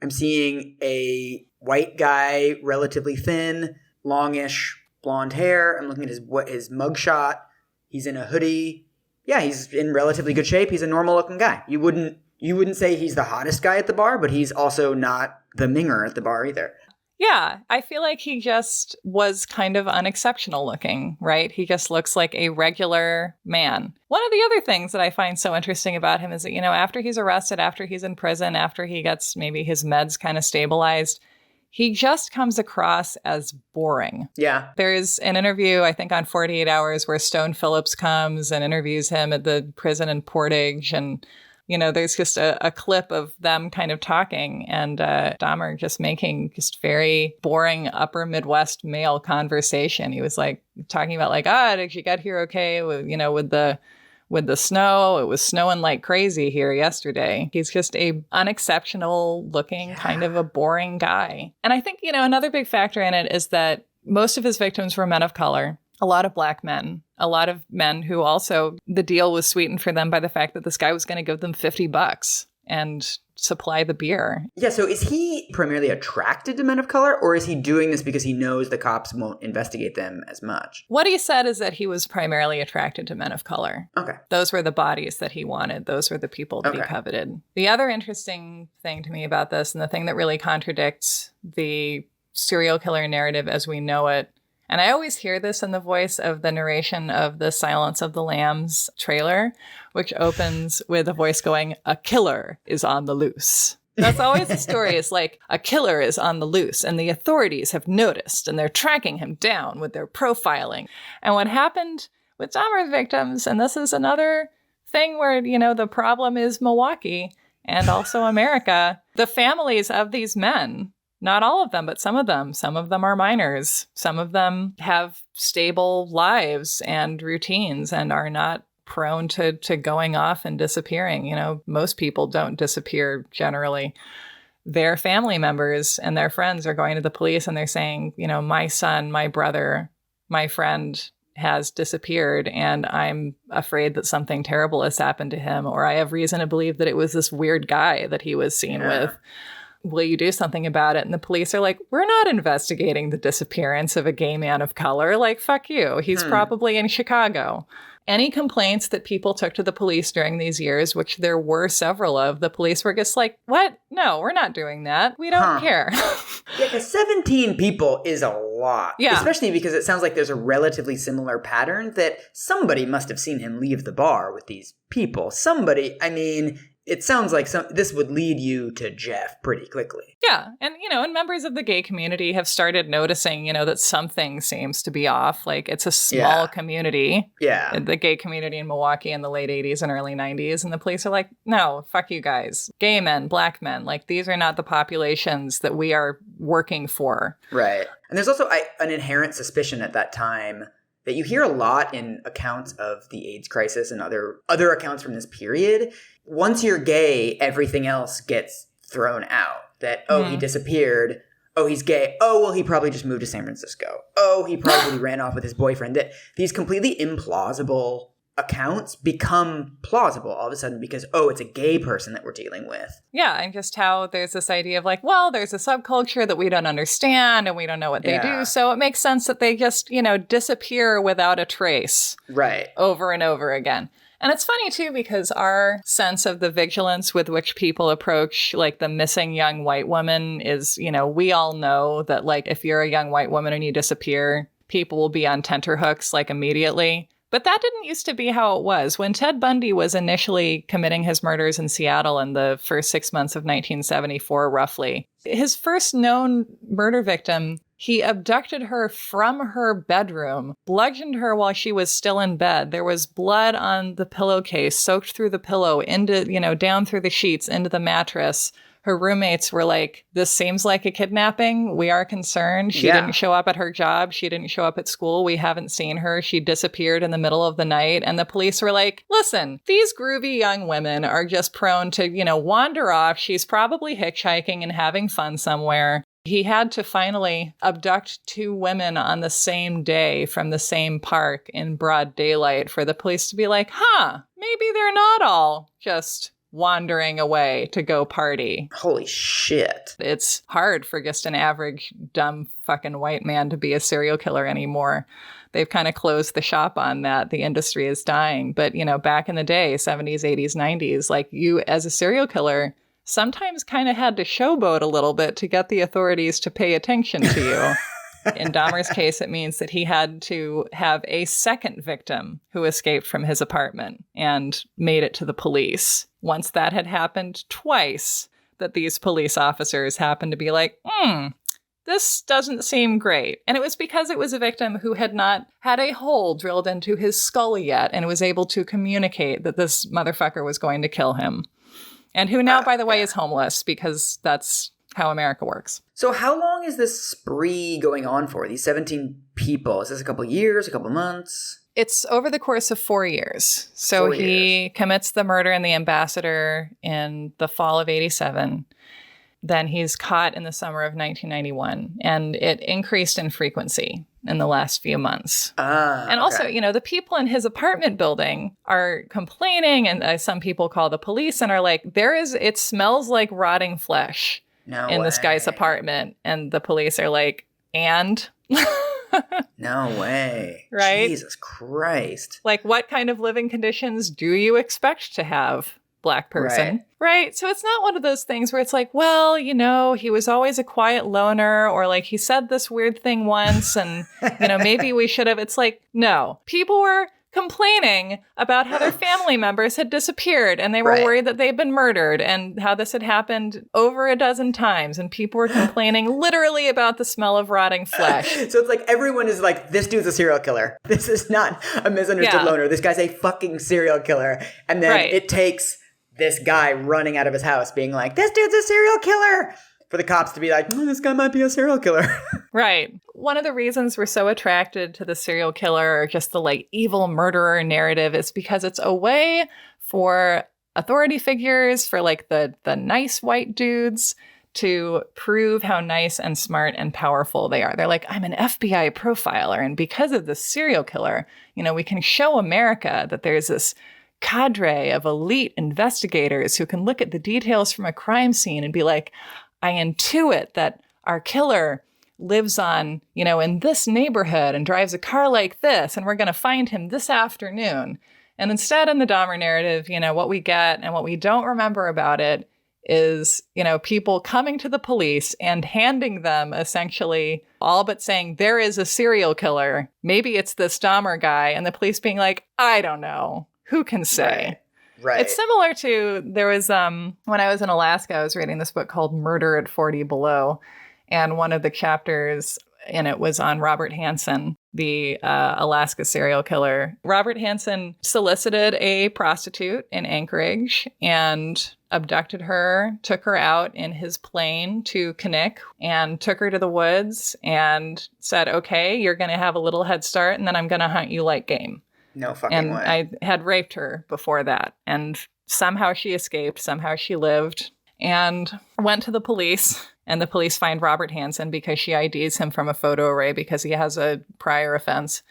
B: I'm seeing a white guy, relatively thin, longish, blonde hair. I'm looking at his mugshot. He's in a hoodie. Yeah, he's in relatively good shape. He's a normal looking guy. You wouldn't say he's the hottest guy at the bar, but he's also not the minger at the bar either.
A: Yeah, I feel like he just was kind of unexceptional looking, right? He just looks like a regular man. One of the other things that I find so interesting about him is that, after he's arrested, after he's in prison, after he gets maybe his meds kind of stabilized, he just comes across as boring.
B: Yeah.
A: There's an interview, I think, on 48 Hours where Stone Phillips comes and interviews him at the prison in Portage. And, there's just a clip of them kind of talking and Dahmer just making just very boring upper Midwest male conversation. He was like talking about like, did you get here okay? With the snow, it was snowing like crazy here yesterday. He's just a unexceptional looking kind of a boring guy. And I think, another big factor in it is that most of his victims were men of color, a lot of black men, a lot of men who also, the deal was sweetened for them by the fact that this guy was going to give them $50 and supply the beer.
B: Yeah, so is he primarily attracted to men of color, or is he doing this because he knows the cops won't investigate them as much?
A: What he said is that he was primarily attracted to men of color.
B: Okay.
A: Those were the bodies that he wanted. Those were the people that he coveted. The other interesting thing to me about this, and the thing that really contradicts the serial killer narrative as we know it, and I always hear this in the voice of the narration of the Silence of the Lambs trailer, which opens with a voice going, "A killer is on the loose." That's always the story. It's like, a killer is on the loose and the authorities have noticed and they're tracking him down with their profiling. And what happened with Dahmer's victims, and this is another thing where, the problem is Milwaukee and also America, the families of these men, not all of them, but some of them are minors. Some of them have stable lives and routines and are not prone to going off and disappearing. Most people don't disappear generally. Their family members and their friends are going to the police and they're saying, my son, my brother, my friend has disappeared and I'm afraid that something terrible has happened to him, or I have reason to believe that it was this weird guy that he was seen with. Will you do something about it? And the police are like, we're not investigating the disappearance of a gay man of color. Like, fuck you. He's probably in Chicago. any complaints that people took to the police during these years, which there were several of, the police were just like, what? No, we're not doing that. We don't care.
B: Yeah, because 17 people is a lot.
A: Yeah.
B: Especially because it sounds like there's a relatively similar pattern that somebody must have seen him leave the bar with these people. Somebody, I mean, it sounds like this would lead you to Jeff pretty quickly.
A: Yeah. And, and members of the gay community have started noticing, that something seems to be off. Like, it's a small community.
B: Yeah.
A: The gay community in Milwaukee in the late 80s and early 90s. And the police are like, no, fuck you guys. Gay men, black men, like, these are not the populations that we are working for.
B: Right. And there's also an inherent suspicion at that time that you hear a lot in accounts of the AIDS crisis and other accounts from this period. Once you're gay, everything else gets thrown out. That, he disappeared. Oh, he's gay. Oh, well, he probably just moved to San Francisco. Oh, he probably ran off with his boyfriend. That these completely implausible accounts become plausible all of a sudden because, it's a gay person that we're dealing with.
A: Yeah, and just how there's this idea of like, well, there's a subculture that we don't understand and we don't know what they do. So it makes sense that they just, disappear without a trace.
B: Right.
A: Over and over again. And it's funny, too, because our sense of the vigilance with which people approach, like, the missing young white woman is, we all know that, like, if you're a young white woman and you disappear, people will be on tenterhooks, like, immediately. But that didn't used to be how it was. When Ted Bundy was initially committing his murders in Seattle in the first 6 months of 1974, roughly, his first known murder victim, he abducted her from her bedroom, bludgeoned her while she was still in bed. There was blood on the pillowcase, soaked through the pillow, into, down through the sheets, into the mattress. Her roommates were like, this seems like a kidnapping. We are concerned. She didn't show up at her job. She didn't show up at school. We haven't seen her. She disappeared in the middle of the night. And the police were like, listen, these groovy young women are just prone to, wander off. She's probably hitchhiking and having fun somewhere. He had to finally abduct 2 women on the same day from the same park in broad daylight for the police to be like, maybe they're not all just wandering away to go party.
B: Holy shit.
A: It's hard for just an average, dumb fucking white man to be a serial killer anymore. They've kind of closed the shop on that. The industry is dying. But, back in the day, 70s, 80s, 90s, like, you as a serial killer sometimes kind of had to showboat a little bit to get the authorities to pay attention to you. In Dahmer's case, it means that he had to have a second victim who escaped from his apartment and made it to the police. Once that had happened twice, that these police officers happened to be like, this doesn't seem great. And it was because it was a victim who had not had a hole drilled into his skull yet and was able to communicate that this motherfucker was going to kill him. And who now, by the way, is homeless because that's how America works.
B: So how long is this spree going on for? These 17 people? Is this a couple years, a couple months?
A: It's over the course of 4 years. So he commits the murder in the Ambassador in the fall of 87. Then he's caught in the summer of 1991. And it increased in frequency in the last few months. And also, the people in his apartment building are complaining, and some people call the police and are like, it smells like rotting flesh in this guy's apartment. And the police are like, and?
B: No way.
A: Right?
B: Jesus Christ.
A: Like, what kind of living conditions do you expect to have, Black person? Right? So it's not one of those things where it's like, well, he was always a quiet loner, or like he said this weird thing once and, maybe we should have. It's like, no. People were complaining about how their family members had disappeared and they were worried that they'd been murdered and how this had happened over a dozen times. And people were complaining literally about the smell of rotting flesh.
B: So it's like everyone is like, this dude's a serial killer. This is not a misunderstood loner. This guy's a fucking serial killer. And then it takes this guy running out of his house being like, this dude's a serial killer, for the cops to be like, this guy might be a serial killer.
A: Right. One of the reasons we're so attracted to the serial killer or just the like evil murderer narrative is because it's a way for authority figures, for like the nice white dudes, to prove how nice and smart and powerful they are. They're like, I'm an FBI profiler, and because of the serial killer, we can show America that there's this cadre of elite investigators who can look at the details from a crime scene and be like, I intuit that our killer lives on, in this neighborhood and drives a car like this, and we're going to find him this afternoon. And instead, in the Dahmer narrative, what we get and what we don't remember about it is, people coming to the police and handing them essentially all but saying, there is a serial killer. Maybe it's this Dahmer guy. And the police being like, I don't know. Who can say?
B: Right.
A: It's similar to, there was, when I was in Alaska, I was reading this book called Murder at 40 Below. And one of the chapters in it was on Robert Hansen, the Alaska serial killer. Robert Hansen solicited a prostitute in Anchorage and abducted her, took her out in his plane to Kinnick, and took her to the woods and said, okay, you're going to have a little head start, and then I'm going to hunt you like game.
B: No fucking way.
A: And I had raped her before that. And somehow she escaped. Somehow she lived and went to the police. And the police find Robert Hansen because she IDs him from a photo array because he has a prior offense.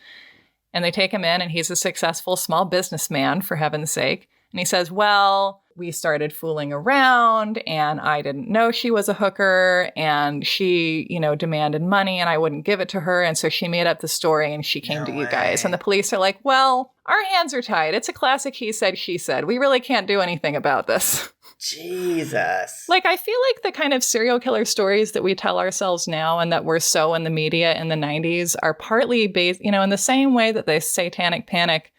A: And they take him in, and he's a successful small businessman, for heaven's sake. And he says, well, we started fooling around, and I didn't know she was a hooker, and she, demanded money, and I wouldn't give it to her. And so she made up the story, and she came to you guys. And the police are like, well, our hands are tied. It's a classic he said, she said. We really can't do anything about this.
B: Jesus.
A: I feel like the kind of serial killer stories that we tell ourselves now and that were so in the media in the 90s are partly based, in the same way that the satanic panic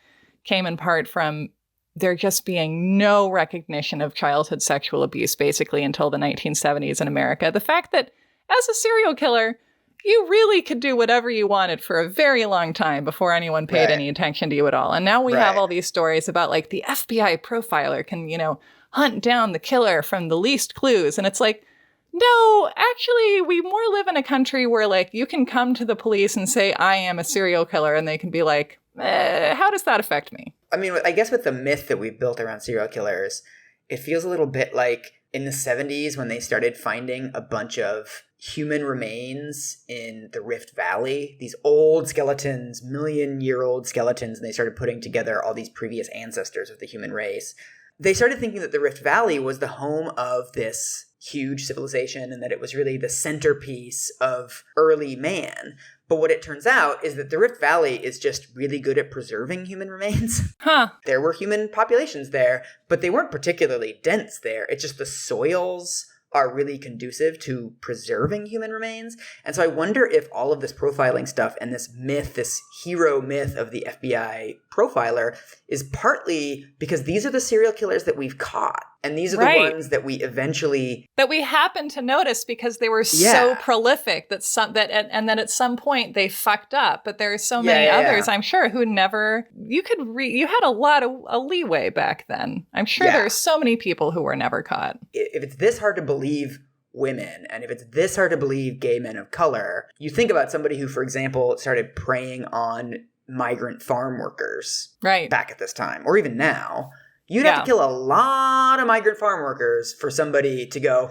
A: came in part from there just being no recognition of childhood sexual abuse basically until the 1970s in America. The fact that as a serial killer, you really could do whatever you wanted for a very long time before anyone paid any attention to you at all. And now we have all these stories about the FBI profiler can, hunt down the killer from the least clues. And it's like, no, actually, we more live in a country where you can come to the police and say, I am a serial killer. And they can be like, how does that affect me?
B: I mean, I guess with the myth that we've built around serial killers, it feels a little bit like in the 70s when they started finding a bunch of human remains in the Rift Valley, these old skeletons, million-year-old skeletons, and they started putting together all these previous ancestors of the human race. They started thinking that the Rift Valley was the home of this huge civilization and that it was really the centerpiece of early man. But what it turns out is that the Rift Valley is just really good at preserving human remains.
A: Huh.
B: There were human populations there, but they weren't particularly dense there. It's just the soils are really conducive to preserving human remains. And so I wonder if all of this profiling stuff and this myth, this hero myth of the FBI profiler is partly because these are the serial killers that we've caught. And these are the ones that we eventually...
A: that we happen to notice because they were so prolific that and then at some point they fucked up. But there are so many others, I'm sure, who never... You had a lot of a leeway back then. I'm sure there are so many people who were never caught.
B: If it's this hard to believe women, and if it's this hard to believe gay men of color, you think about somebody who, for example, started preying on migrant farm workers back at this time, or even now. You'd have to kill a lot of migrant farm workers for somebody to go,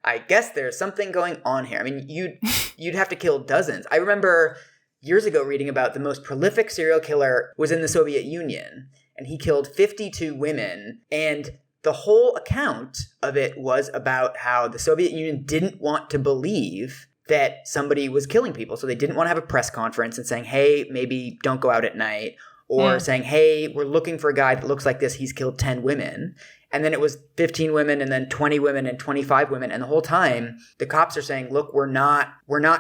B: I guess there's something going on here. I mean, you'd have to kill dozens. I remember years ago reading about the most prolific serial killer was in the Soviet Union, and he killed 52 women, and the whole account of it was about how the Soviet Union didn't want to believe that somebody was killing people. So they didn't want to have a press conference and saying, hey, maybe don't go out at night. Or saying, hey, we're looking for a guy that looks like this. He's killed 10 women. And then it was 15 women and then 20 women and 25 women. And the whole time, the cops are saying, look, we're not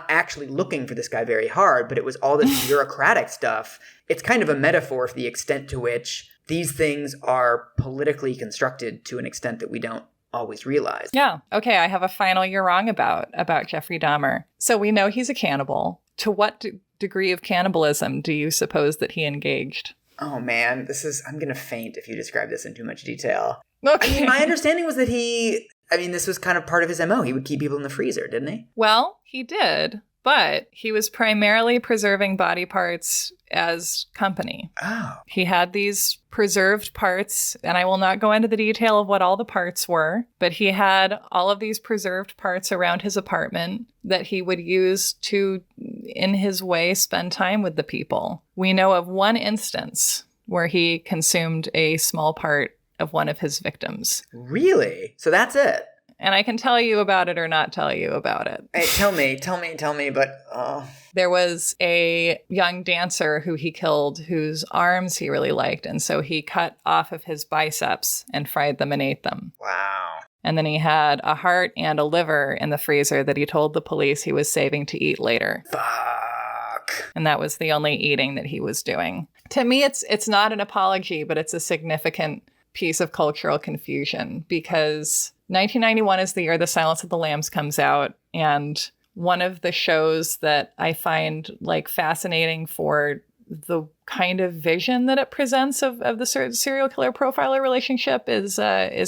B: actually looking for this guy very hard. But it was all this bureaucratic stuff. It's kind of a metaphor for the extent to which these things are politically constructed to an extent that we don't always realize.
A: Yeah. Okay, I have a final you're wrong about Jeffrey Dahmer. So we know he's a cannibal. To what degree of cannibalism do you suppose that he engaged?
B: Oh man, I'm going to faint if you describe this in too much detail.
A: Okay.
B: I mean, my understanding was that this was kind of part of his MO. He would keep people in the freezer, didn't he?
A: Well, he did, but he was primarily preserving body parts as company.
B: Oh.
A: He had these preserved parts, and I will not go into the detail of what all the parts were, but he had all of these preserved parts around his apartment that he would use to, in his way, spend time with the people. We know of one instance where he consumed a small part of one of his victims.
B: Really? So that's it?
A: And I can tell you about it or not tell you about it.
B: Hey, tell me, but...
A: There was a young dancer who he killed whose arms he really liked. And so he cut off of his biceps and fried them and ate them.
B: Wow.
A: And then he had a heart and a liver in the freezer that he told the police he was saving to eat later.
B: Fuck.
A: And that was the only eating that he was doing. To me, it's not an apology, but it's a significant piece of cultural confusion because 1991 is the year The Silence of the Lambs comes out. And one of the shows that I find like fascinating for the kind of vision that it presents of the serial killer profiler relationship is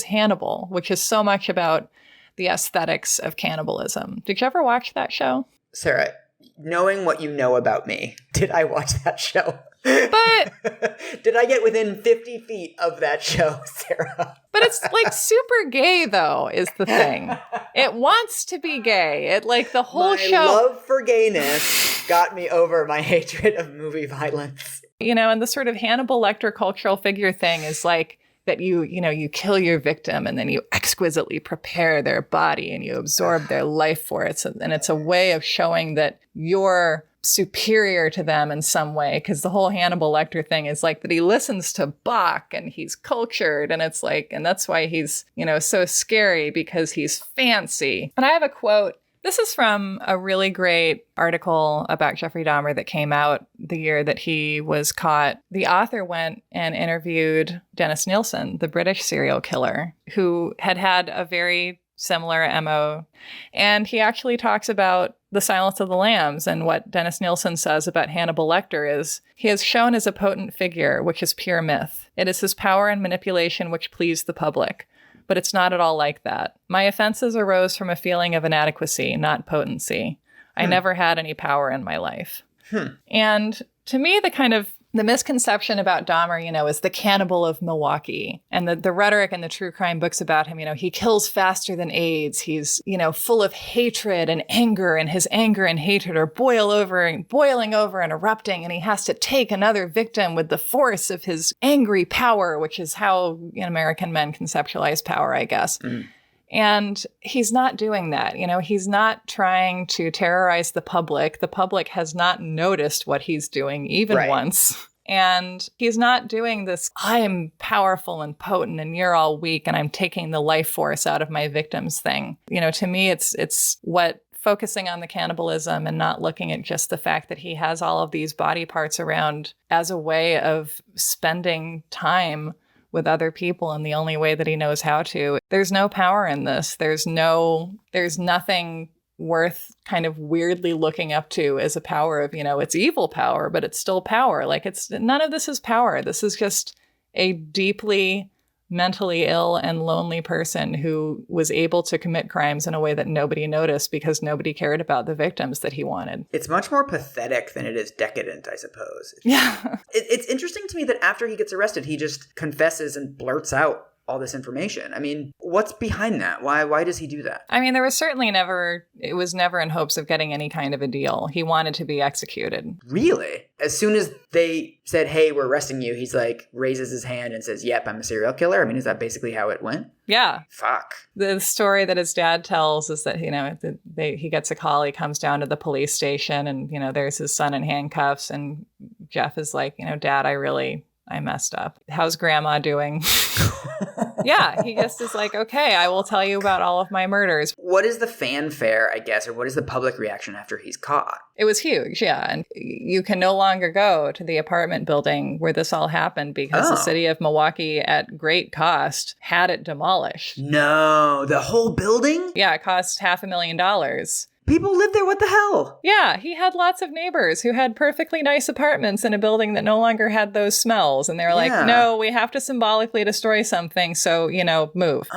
A: Hannibal, which is so much about the aesthetics of cannibalism. Did you ever watch that show?
B: Sarah, knowing what you know about me, did I watch that show?
A: But
B: did I get within 50 feet of that show, Sarah?
A: But it's like super gay, though, is the thing. It wants to be gay. It like the whole show.
B: My love for gayness got me over my hatred of movie violence.
A: You know, and the sort of Hannibal Lector cultural figure thing is like that you kill your victim and then you exquisitely prepare their body and you absorb their life force. And it's a way of showing that you're superior to them in some way, because the whole Hannibal Lecter thing is like that he listens to Bach and he's cultured, and it's like, and that's why he's, so scary, because he's fancy. And I have a quote. This is from a really great article about Jeffrey Dahmer that came out the year that he was caught. The author went and interviewed Dennis Nielsen, the British serial killer, who had a very similar MO. And he actually talks about The Silence of the Lambs, and what Dennis Nielsen says about Hannibal Lecter is, he is shown as a potent figure, which is pure myth. It is his power and manipulation which please the public. But it's not at all like that. My offenses arose from a feeling of inadequacy, not potency. I never had any power in my life. And to me, the misconception about Dahmer, is the cannibal of Milwaukee. And the rhetoric in the true crime books about him, he kills faster than AIDS. He's, full of hatred and anger, and his anger and hatred are boiling over and erupting. And he has to take another victim with the force of his angry power, which is how American men conceptualize power, I guess. And he's not doing that. He's not trying to terrorize the public. The public has not noticed what he's doing even once. And he's not doing this, I'm powerful and potent and you're all weak and I'm taking the life force out of my victims thing. To me, it's what focusing on the cannibalism and not looking at just the fact that he has all of these body parts around as a way of spending time with other people in the only way that he knows how to. There's no power in this. There's nothing worth kind of weirdly looking up to as a power of, it's evil power, but it's still power. Like none of this is power. This is just a deeply mentally ill and lonely person who was able to commit crimes in a way that nobody noticed because nobody cared about the victims that he wanted.
B: It's much more pathetic than it is decadent, I suppose.
A: Yeah.
B: It's interesting to me that after he gets arrested, he just confesses and blurts out all this information. I mean, what's behind that? Why does he do that?
A: I mean, it was never in hopes of getting any kind of a deal. He wanted to be executed.
B: Really? As soon as they said, hey, we're arresting you, he's like, raises his hand and says, yep, I'm a serial killer. I mean, is that basically how it went?
A: Yeah.
B: Fuck.
A: The story that his dad tells is that, he gets a call, he comes down to the police station and, there's his son in handcuffs. And Jeff is like, Dad, I messed up. How's grandma doing? Yeah, he just is like, okay, I will tell you about all of my murders.
B: What is the fanfare, I guess, or what is the public reaction after he's caught?
A: It was huge, yeah. And you can no longer go to the apartment building where this all happened because the city of Milwaukee, at great cost, had it demolished.
B: No, the whole building?
A: Yeah, it cost $500,000.
B: People live there, what the hell?
A: Yeah, he had lots of neighbors who had perfectly nice apartments in a building that no longer had those smells. And they were like, no, we have to symbolically destroy something, so, move.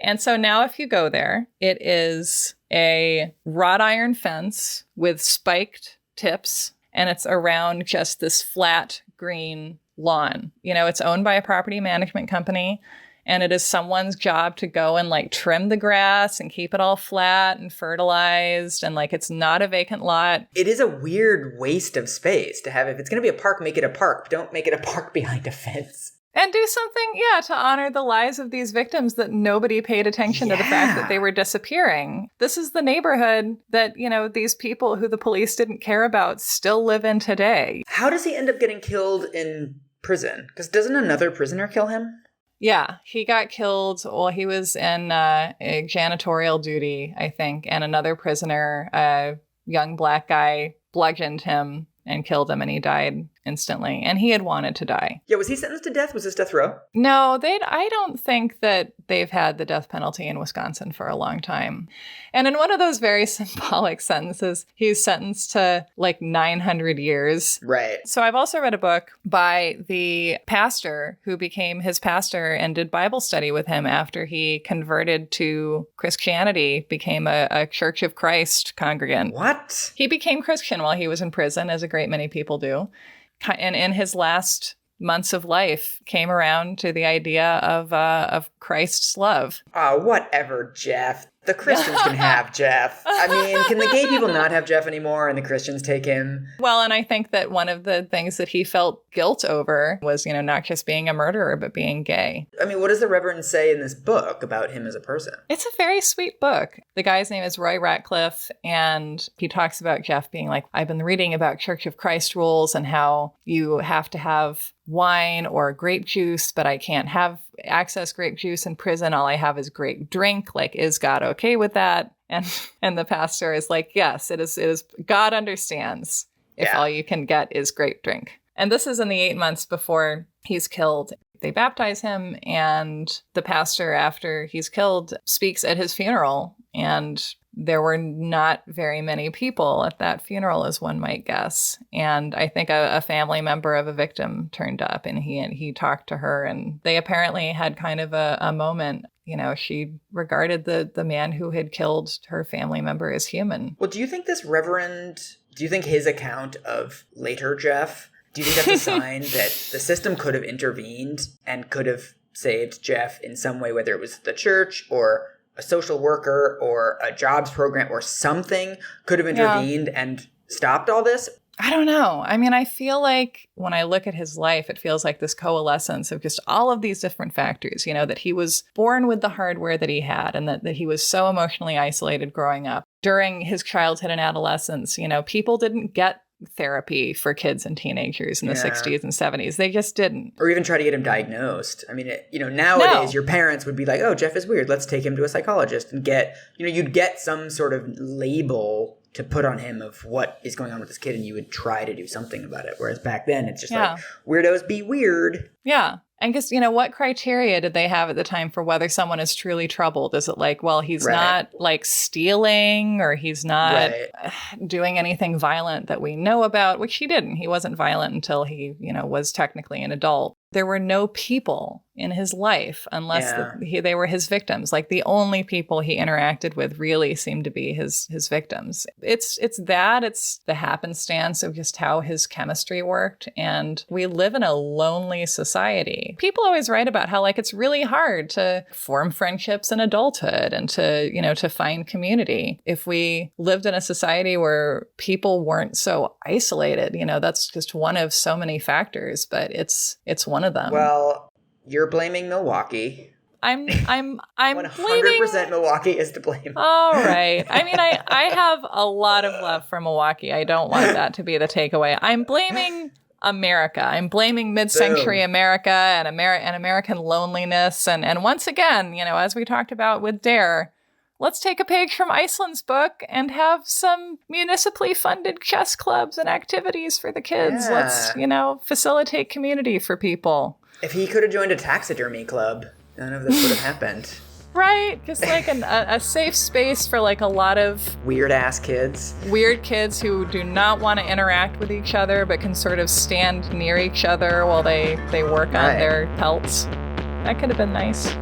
A: And so now if you go there, it is a wrought iron fence with spiked tips, and it's around just this flat green lawn. It's owned by a property management company. And it is someone's job to go and trim the grass and keep it all flat and fertilized. And it's not a vacant lot.
B: It is a weird waste of space to have. If it's going to be a park, make it a park. Don't make it a park behind a fence.
A: And do something, to honor the lives of these victims that nobody paid attention to the fact that they were disappearing. This is the neighborhood that, these people who the police didn't care about still live in today.
B: How does he end up getting killed in prison? Because doesn't another prisoner kill him?
A: Yeah, he got killed while he was in a janitorial duty, I think, and another prisoner, a young black guy, bludgeoned him and killed him, and he died instantly. And he had wanted to die.
B: Yeah, was he sentenced to death? Was this death row?
A: No, I don't think that they've had the death penalty in Wisconsin for a long time. And in one of those very symbolic sentences, he's sentenced to like 900 years.
B: Right.
A: So I've also read a book by the pastor who became his pastor and did Bible study with him after he converted to Christianity, became a Church of Christ congregant.
B: What?
A: He became Christian while he was in prison, as a great many people do. And in his last months of life, came around to the idea of Christ's love.
B: Whatever, Jeff. The Christians can have Jeff. I mean, can the gay people not have Jeff anymore and the Christians take him?
A: Well, and I think that one of the things that he felt guilt over was, not just being a murderer, but being gay.
B: I mean, what does the Reverend say in this book about him as a person?
A: It's a very sweet book. The guy's name is Roy Ratcliffe, and he talks about Jeff being like, I've been reading about Church of Christ rules and how you have to have wine or grape juice, but I can't have access grape juice in prison. All I have is grape drink. Like, is God okay with that? And the pastor is like, yes, it is. God understands if all you can get is grape drink. And this is in the 8 months before he's killed. They baptize him, and the pastor, after he's killed, speaks at his funeral. And there were not very many people at that funeral, as one might guess. And I think a family member of a victim turned up, and he talked to her, and they apparently had kind of a moment. She regarded the man who had killed her family member as human.
B: Well, do you think his account of later Jeff, do you think that's a sign that the system could have intervened and could have saved Jeff in some way, whether it was the church or a social worker or a jobs program or something could have intervened and stopped all this?
A: I don't know. I mean, I feel like when I look at his life, it feels like this coalescence of just all of these different factors, that he was born with the hardware that he had, and that he was so emotionally isolated growing up. During his childhood and adolescence, people didn't get therapy for kids and teenagers in the 60s and 70s. They just didn't.
B: Or even try to get him diagnosed. I mean, nowadays your parents would be like, oh, Jeff is weird. Let's take him to a psychologist and you'd get some sort of label to put on him of what is going on with this kid, and you would try to do something about it. Whereas back then, it's just like, weirdos be weird.
A: Yeah. And because, what criteria did they have at the time for whether someone is truly troubled? Is it like, well, he's not like stealing, or he's not doing anything violent that we know about, which he didn't. He wasn't violent until he, was technically an adult. There were no people in his life unless they were his victims. Like, the only people he interacted with really seemed to be his victims. It's the happenstance of just how his chemistry worked. And we live in a lonely society. People always write about how, like, it's really hard to form friendships in adulthood and to find community. If we lived in a society where people weren't so isolated, that's just one of so many factors, but it's one of them.
B: Well, you're blaming Milwaukee.
A: I'm
B: 100%
A: blaming...
B: Milwaukee is to blame.
A: All right. I mean, I have a lot of love for Milwaukee. I don't want that to be the takeaway. I'm blaming America. I'm blaming mid-century America and American loneliness. And once again, as we talked about with Dare, let's take a page from Iceland's book and have some municipally funded chess clubs and activities for the kids.
B: Yeah.
A: Let's, facilitate community for people.
B: If he could have joined a taxidermy club, none of this would have happened.
A: Right? Just like a safe space for like a lot of
B: weird kids
A: who do not want to interact with each other, but can sort of stand near each other while they work on their pelts. That could have been nice.